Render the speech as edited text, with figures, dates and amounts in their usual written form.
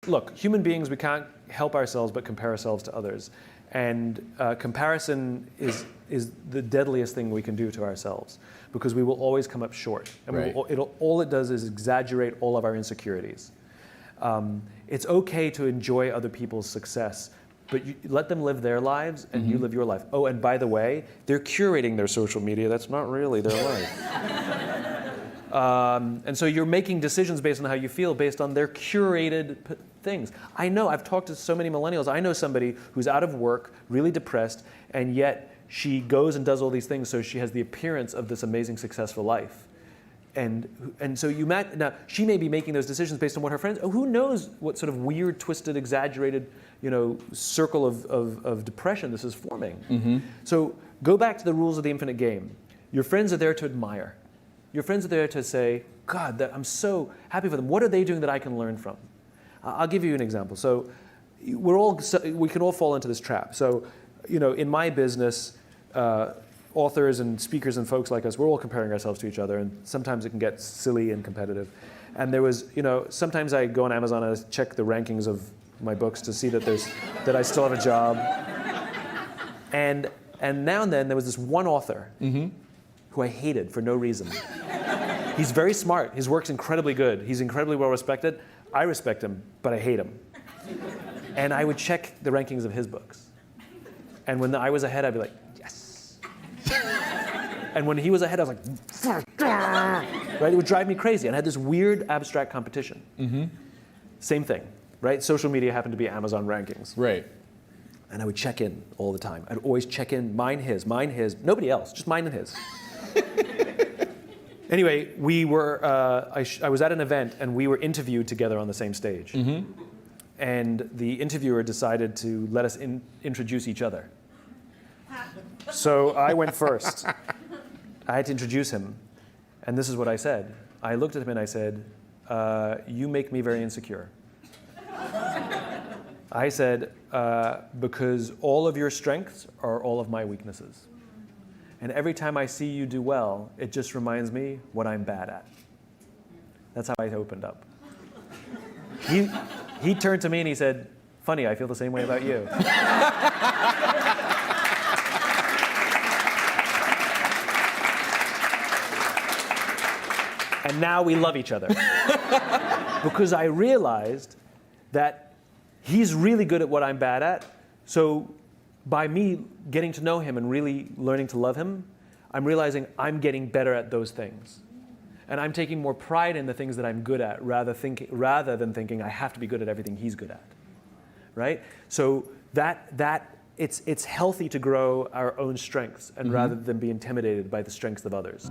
look, human beings, we can't help ourselves but compare ourselves to others. And comparison is the deadliest thing we can do to ourselves, because we will always come up short. And Right. all it does is exaggerate all of our insecurities. It's okay to enjoy other people's success, but you let them live their lives and you live your life. Oh, and by the way, they're curating their social media. That's not really their life. And so you're making decisions based on how you feel, based on their curated things. I know, I've talked to so many millennials. I know somebody who's out of work, really depressed, and yet she goes and does all these things so she has the appearance of this amazing, successful life. And so now she may be making those decisions based on what her friends, who knows what sort of weird, twisted, exaggerated, circle of depression this is forming. So go back to the rules of the infinite game. Your friends are there to admire. Your friends are there to say, God, I'm so happy for them. What are they doing that I can learn from? I'll give you an example. So we can all fall into this trap. So, in my business, authors and speakers and folks like us, we're all comparing ourselves to each other, and sometimes it can get silly and competitive. And there was, sometimes I go on Amazon and I check the rankings of my books to see that I still have a job. And now and then there was this one author who I hated for no reason. He's very smart. His work's incredibly good. He's incredibly well respected. I respect him, but I hate him. And I would check the rankings of his books. And when I was ahead, I'd be like, yes. And when he was ahead, I was like, right? It would drive me crazy. And I had this weird abstract competition. Same thing, right? Social media happened to be Amazon rankings. Right. And I would check in all the time. I'd always check in, mine, his, nobody else, just mine and his. Anyway, I was at an event and we were interviewed together on the same stage. And the interviewer decided to let us introduce each other. So I went first. I had to introduce him. And this is what I said. I looked at him and I said, you make me very insecure. I said, because all of your strengths are all of my weaknesses. And every time I see you do well, it just reminds me what I'm bad at. That's how I opened up. He turned to me and he said, funny, I feel the same way about you. And now we love each other. Because I realized that he's really good at what I'm bad at. So by me getting to know him and really learning to love him, I'm realizing I'm getting better at those things. And I'm taking more pride in the things that I'm good at rather than thinking I have to be good at everything he's good at, right? So it's healthy to grow our own strengths and rather than be intimidated by the strengths of others.